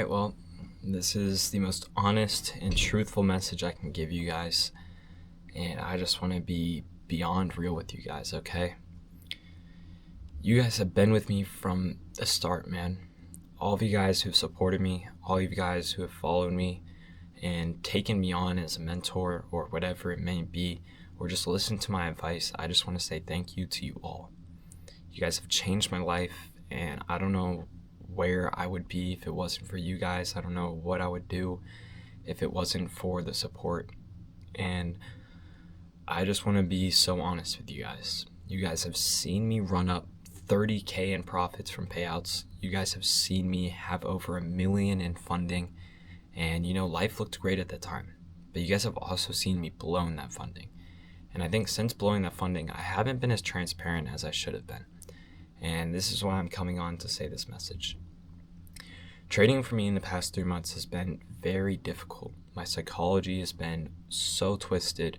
right, well, this is the most honest and truthful message I can give you guys. And I just want to be beyond real with you guys, okay? You guys have been with me from the start, man. All of you guys who've supported me, all of you guys who have followed me and taken me on as a mentor or whatever it may be, or just listened to my advice, I just want to say thank you to you all. You guys have changed my life, and I don't know where I would be if it wasn't for you guys. I don't know what I would do if it wasn't for the support. And I just want to be so honest with you guys. You guys have seen me run up 30K in profits from payouts. You guys have seen me have over $1 million in funding. And life looked great at the time. But you guys have also seen me blowing that funding. And I think since blowing that funding, I haven't been as transparent as I should have been. And this is why I'm coming on to say this message. Trading for me in the past 3 months has been very difficult. My psychology has been so twisted.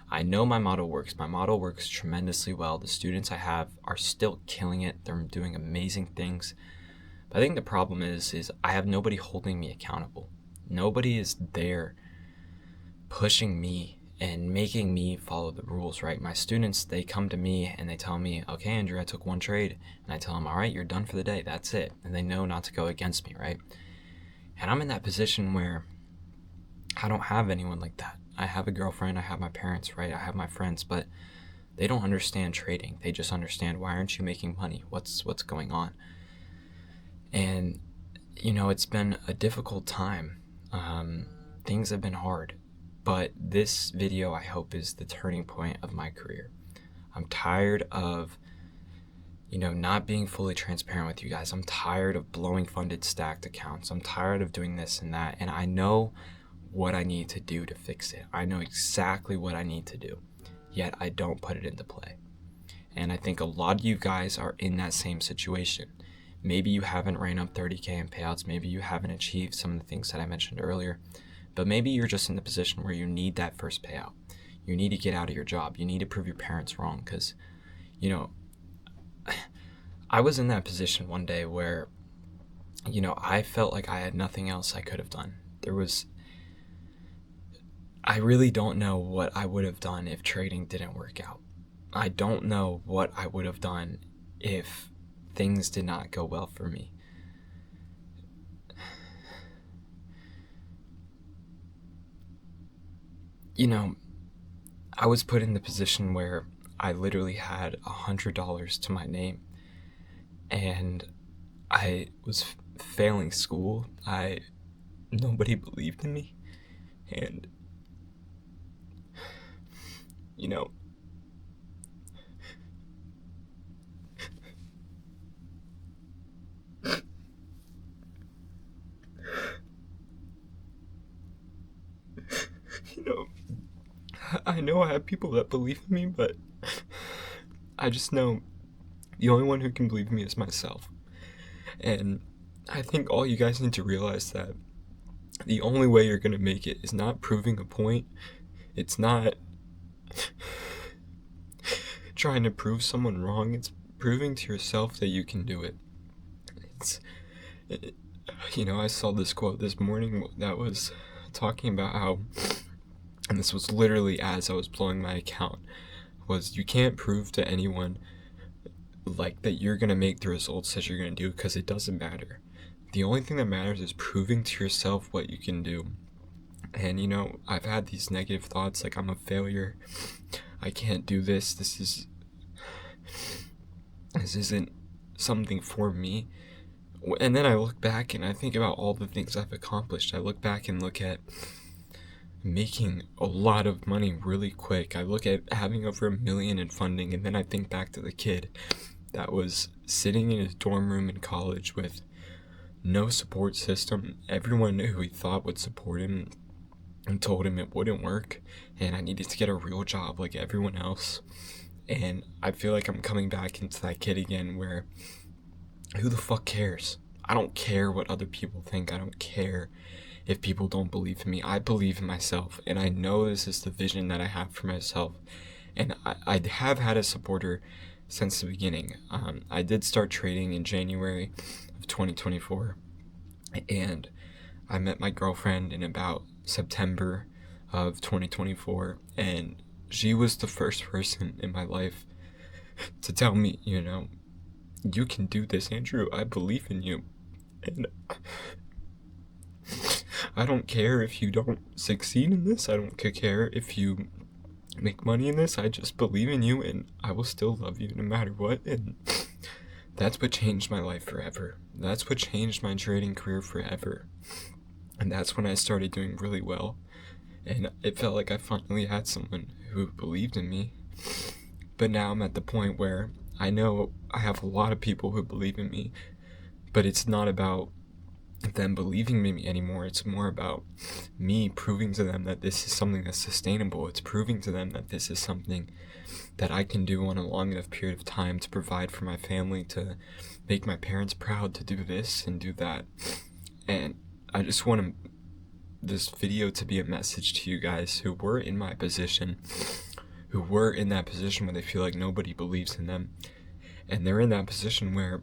I know my model works. My model works tremendously well. The students I have are still killing it. They're doing amazing things. But I think the problem is I have nobody holding me accountable. Nobody is there pushing me and making me follow the rules, right? My students, they come to me and they tell me, okay, Andrew, I took one trade. And I tell them, all right, you're done for the day. That's it. And they know not to go against me, right? And I'm in that position where I don't have anyone like that. I have a girlfriend, I have my parents, right? I have my friends, but they don't understand trading. They just understand, why aren't you making money? What's going on? And, it's been a difficult time. Things have been hard. But this video, I hope, is the turning point of my career. I'm tired of, not being fully transparent with you guys. I'm tired of blowing funded stacked accounts. I'm tired of doing this and that. And I know what I need to do to fix it. I know exactly what I need to do. Yet I don't put it into play. And I think a lot of you guys are in that same situation. Maybe you haven't ran up 30K in payouts. Maybe you haven't achieved some of the things that I mentioned earlier. But maybe you're just in the position where you need that first payout. You need to get out of your job. You need to prove your parents wrong because, I was in that position one day where, I felt like I had nothing else I could have done. I really don't know what I would have done if trading didn't work out. I don't know what I would have done if things did not go well for me. I was put in the position where I literally had $100 to my name, and I was failing school. Nobody believed in me, and I know I have people that believe in me, but I just know the only one who can believe in me is myself. And I think all you guys need to realize that the only way you're going to make it is not proving a point. It's not trying to prove someone wrong. It's proving to yourself that you can do it. I saw this quote this morning that was talking about how, and this was literally as I was blowing my account, was you can't prove to anyone like that you're going to make the results that you're going to do, because it doesn't matter. The only thing that matters is proving to yourself what you can do. And I've had these negative thoughts like I'm a failure, I can't do this, this isn't something for me. And then I look back and I think about all the things I've accomplished. I look back and look at making a lot of money really quick. I look at having over $1 million in funding, and then I think back to the kid that was sitting in his dorm room in college with no support system. Everyone who he thought would support him and told him it wouldn't work, and I needed to get a real job like everyone else. And I feel like I'm coming back into that kid again where, who the fuck cares? I don't care what other people think. I don't care if people don't believe in me. I believe in myself, and I know this is the vision that I have for myself. And I have had a supporter since the beginning. I did start trading in January of 2024, and I met my girlfriend in about September of 2024, and she was the first person in my life to tell me, you can do this, Andrew. I believe in you. And I don't care if you don't succeed in this. I don't care if you make money in this. I just believe in you, and I will still love you no matter what. And that's what changed my life forever. That's what changed my trading career forever. And that's when I started doing really well. And it felt like I finally had someone who believed in me. But now I'm at the point where I know I have a lot of people who believe in me, but it's not about them believing in me anymore. It's more about me proving to them that this is something that's sustainable. It's proving to them that this is something that I can do on a long enough period of time to provide for my family, to make my parents proud, to do this and do that. And I just want this video to be a message to you guys who were in my position, who were in that position where they feel like nobody believes in them. And they're in that position where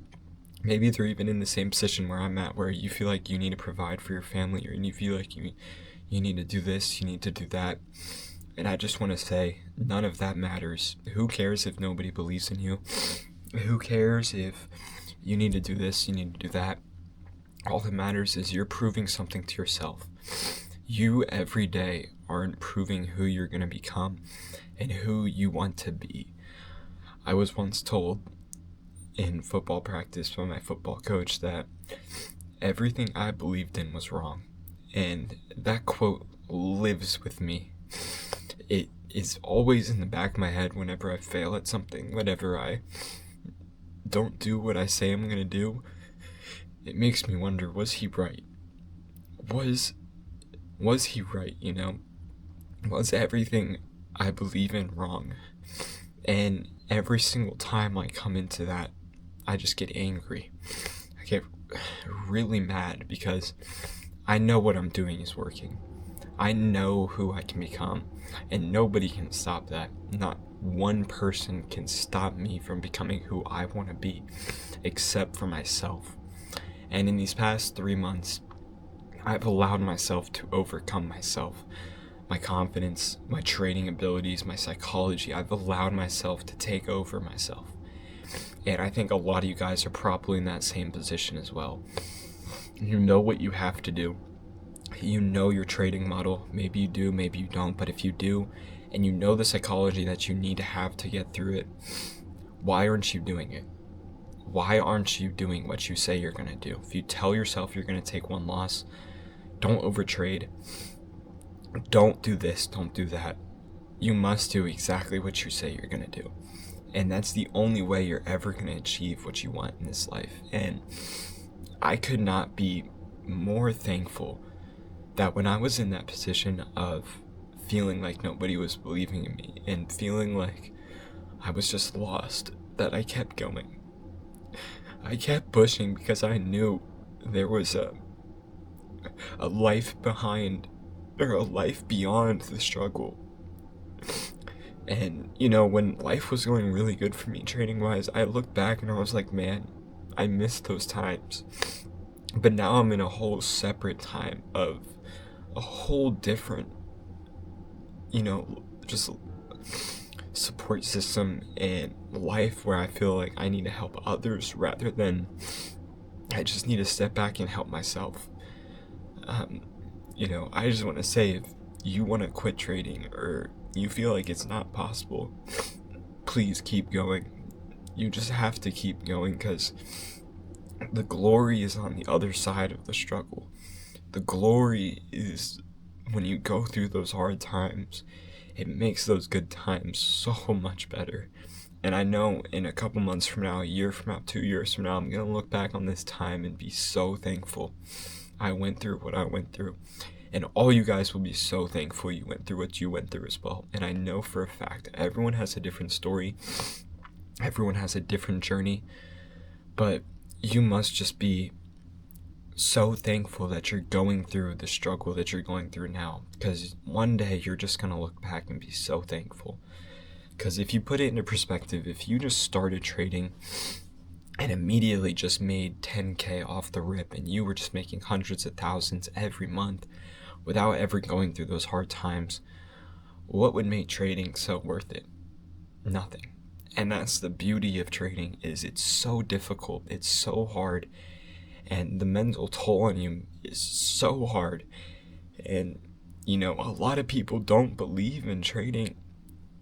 maybe they're even in the same position where I'm at, where you feel like you need to provide for your family, or you feel like you need to do this, you need to do that. And I just want to say, none of that matters. Who cares if nobody believes in you? Who cares if you need to do this, you need to do that? All that matters is you're proving something to yourself. You every day are improving who you're going to become and who you want to be. I was once told in football practice by my football coach that everything I believed in was wrong. And that quote lives with me. It is always in the back of my head whenever I fail at something, whenever I don't do what I say I'm going to do. It makes me wonder, was he right? Was he right, Was everything I believe in wrong? And every single time I come into that, I just get angry. I get really mad because I know what I'm doing is working. I know who I can become, and nobody can stop that. Not one person can stop me from becoming who I want to be, except for myself. And in these past 3 months, I've allowed myself to overcome myself. My confidence, my trading abilities, my psychology, I've allowed myself to take over myself. And I think a lot of you guys are probably in that same position as well. You know what you have to do. You know your trading model. Maybe you do, maybe you don't. But if you do, and you know the psychology that you need to have to get through it, why aren't you doing it? Why aren't you doing what you say you're going to do? If you tell yourself you're going to take one loss, don't overtrade. Don't do this, don't do that. You must do exactly what you say you're going to do. And that's the only way you're ever going to achieve what you want in this life. And I could not be more thankful that when I was in that position of feeling like nobody was believing in me and feeling like I was just lost, that I kept going. I kept pushing because I knew there was a life behind, or a life beyond the struggle. And, when life was going really good for me trading-wise, I looked back and I was like, man, I missed those times. But now I'm in a whole separate time of a whole different, just support system and life where I feel like I need to help others rather than I just need to step back and help myself. I just want to say, if you want to quit trading or you feel like it's not possible, please keep going. You just have to keep going, because the glory is on the other side of the struggle. The glory is when you go through those hard times. It makes those good times so much better. And I know in a couple months from now, a year from now, 2 years from now, I'm going to look back on this time and be so thankful I went through what I went through. And all you guys will be so thankful you went through what you went through as well. And I know for a fact everyone has a different story. Everyone has a different journey. But you must just be so thankful that you're going through the struggle that you're going through now. Because one day you're just going to look back and be so thankful. Because if you put it into perspective, if you just started trading and immediately just made 10K off the rip, and you were just making hundreds of thousands every month without ever going through those hard times, what would make trading so worth it? Nothing. And that's the beauty of trading, is it's so difficult, it's so hard, and the mental toll on you is so hard. And a lot of people don't believe in trading,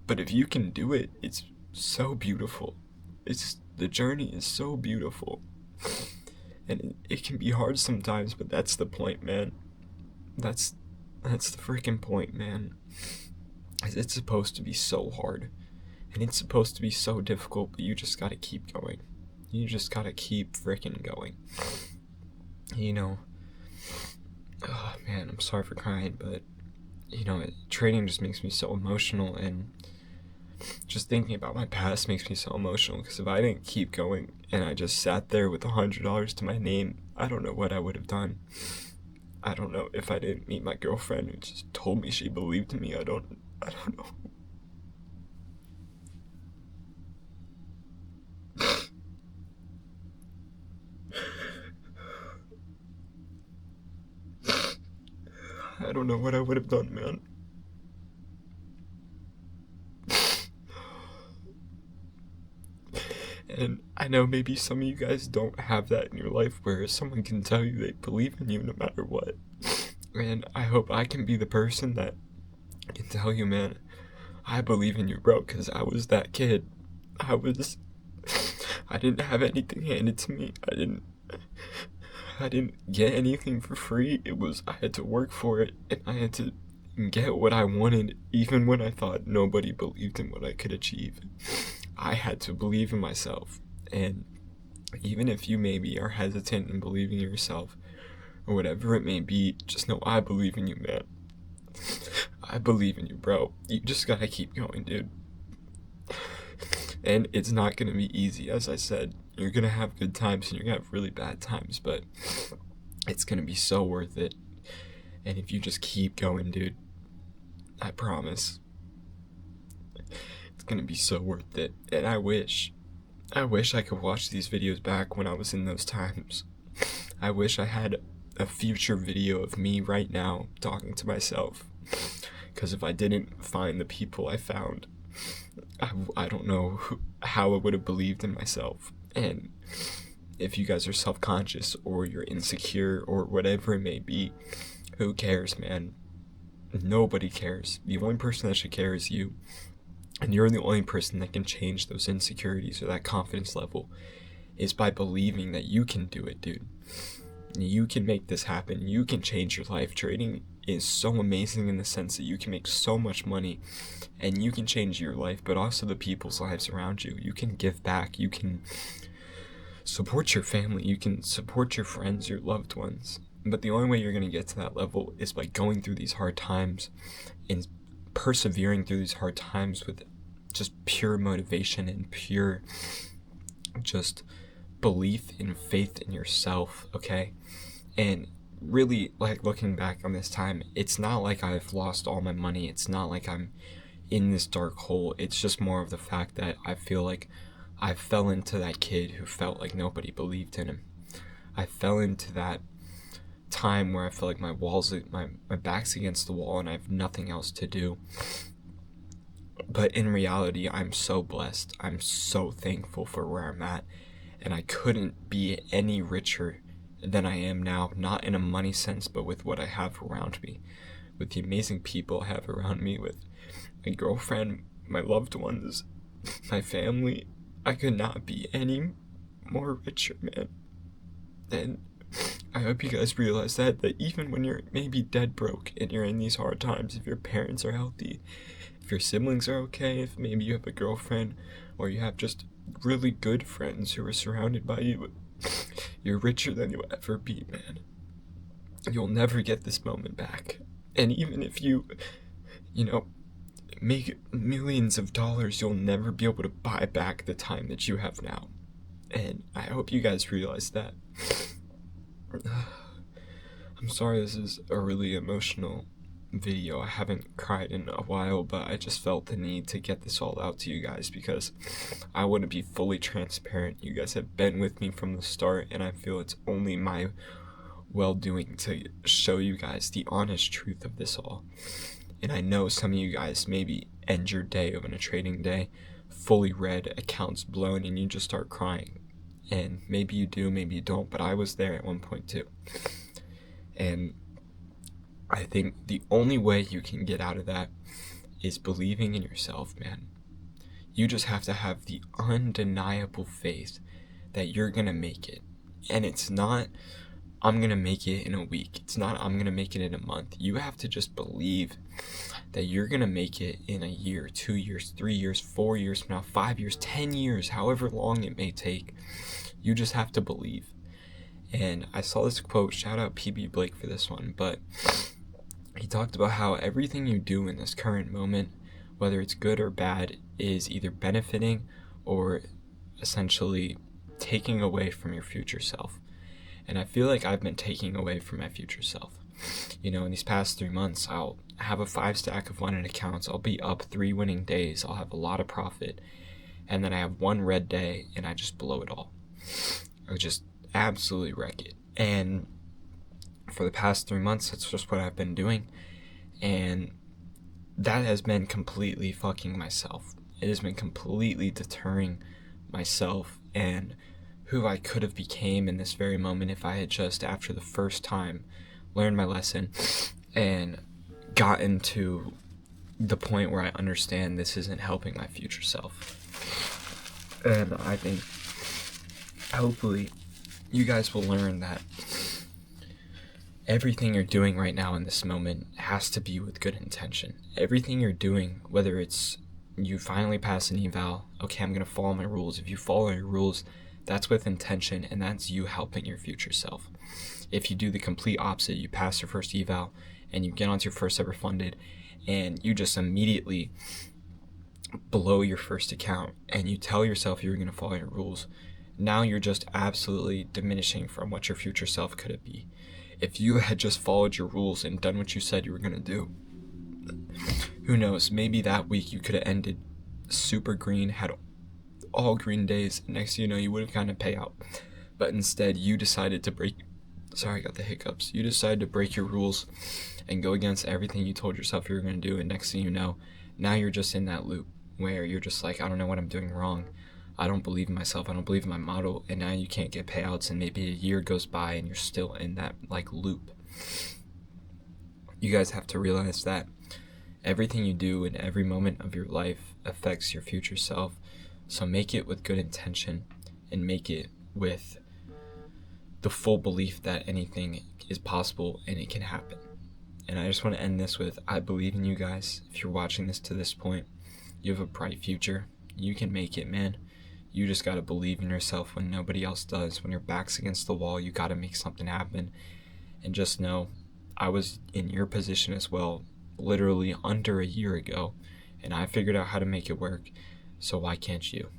but if you can do it, it's so beautiful. The journey is so beautiful. And it can be hard sometimes, but that's the point, man. That's the freaking point, man. It's supposed to be so hard, and it's supposed to be so difficult, but you just gotta keep going. You just gotta keep freaking going. Oh man, I'm sorry for crying, but trading just makes me so emotional, and just thinking about my past makes me so emotional, because if I didn't keep going and I just sat there with $100 to my name, I don't know what I would have done. I don't know if I didn't meet my girlfriend who just told me she believed in me. I don't know. I don't know what I would have done, man. And I know maybe some of you guys don't have that in your life where someone can tell you they believe in you no matter what. And I hope I can be the person that can tell you, man, I believe in you, bro, because I was that kid. I didn't have anything handed to me. I didn't get anything for free. I had to work for it, and I had to get what I wanted, even when I thought nobody believed in what I could achieve. I had to believe in myself. And even if you maybe are hesitant in believing in yourself, or whatever it may be, just know I believe in you, man. I believe in you, bro. You just gotta keep going, dude. And it's not gonna be easy, as I said. You're gonna have good times and you're gonna have really bad times, but it's gonna be so worth it. And if you just keep going, dude, I promise, it's gonna be so worth it. And I wish I could watch these videos back when I was in those times. I wish I had a future video of me right now talking to myself. Because if I didn't find the people I found, I don't know how I would have believed in myself. And if you guys are self-conscious or you're insecure or whatever it may be, who cares, man? Nobody cares. The only person that should care is you. And you're the only person that can change those insecurities or that confidence level is by believing that you can do it, dude. You can make this happen. You can change your life. Trading is so amazing in the sense that you can make so much money and you can change your life, but also the people's lives around you. You can give back. You can support your family. You can support your friends, your loved ones. But the only way you're going to get to that level is by going through these hard times and persevering through these hard times with just pure motivation and pure just belief and faith in yourself, okay? And really, like, looking back on this time, it's not like I've lost all my money. It's not like I'm in this dark hole. It's just more of the fact that I feel like I fell into that kid who felt like nobody believed in him. I fell into that time where I feel like my back's against the wall and I have nothing else to do. But in reality, I'm so blessed. I'm so thankful for where I'm at. And I couldn't be any richer than I am now, not in a money sense, but with what I have around me, with the amazing people I have around me, with my girlfriend, my loved ones, my family. I could not be any more richer, man. And I hope you guys realize that even when you're maybe dead broke and you're in these hard times, if your parents are healthy, if your siblings are okay, if maybe you have a girlfriend, or you have just really good friends who are surrounded by you, you're richer than you'll ever be, man. You'll never get this moment back. And even if you make millions of dollars, you'll never be able to buy back the time that you have now. And I hope you guys realize that. I'm sorry this is a really emotional video. I haven't cried in a while, but I just felt the need to get this all out to you guys because I want to be fully transparent. You guys have been with me from the start, and I feel it's only my well-doing to show you guys the honest truth of this all. And I know some of you guys maybe end your day on a trading day fully red, accounts blown, and you just start crying. And maybe you do, maybe you don't, but I was there at one point too. And I think the only way you can get out of that is believing in yourself, man. You just have to have the undeniable faith that you're gonna make it. And it's not, I'm gonna make it in a week. It's not, I'm gonna make it in a month. You have to just believe that you're gonna make it in a year, 2 years, 3 years, 4 years from now, 5 years, 10 years, however long it may take. You just have to believe. And I saw this quote, shout out PB Blake for this one, but he talked about how everything you do in this current moment, whether it's good or bad, is either benefiting or essentially taking away from your future self. And I feel like I've been taking away from my future self. You know, in these past 3 months, I'll have a 5 stack of winning accounts. I'll be up 3 winning days. I'll have a lot of profit. And then I have 1 red day and I just blow it all. I just absolutely wreck it. And for the past 3 months, that's just what I've been doing. And that has been completely fucking myself. It has been completely deterring myself and who I could have became in this very moment if I had just, after the first time, learned my lesson and gotten to the point where I understand this isn't helping my future self. And I think hopefully you guys will learn that everything you're doing right now in this moment has to be with good intention. Everything you're doing, whether it's you finally pass an eval, okay, I'm gonna follow my rules. If you follow your rules, that's with intention, and that's you helping your future self. If you do the complete opposite, you pass your first eval and you get onto your first ever funded and you just immediately blow your first account and you tell yourself you're going to follow your rules, now you're just absolutely diminishing from what your future self could be. If you had just followed your rules and done what you said you were going to do, who knows, maybe that week you could have ended super green, had all green days, and next thing you know, you would have gotten a payout. But instead, you decided to break, sorry, I got the hiccups. You decided to break your rules and go against everything you told yourself you were going to do, and next thing you know, now you're just in that loop where you're just like, I don't know what I'm doing wrong. I don't believe in myself. I don't believe in my model, and now you can't get payouts, and maybe a year goes by and you're still in that like loop. You guys have to realize that everything you do in every moment of your life affects your future self. So make it with good intention and make it with the full belief that anything is possible and it can happen. And I just want to end this with, I believe in you guys. If you're watching this to this point, you have a bright future. You can make it, man. You just got to believe in yourself when nobody else does. When your back's against the wall, you got to make something happen. And just know, I was in your position as well, literally under a year ago, and I figured out how to make it work. So why can't you?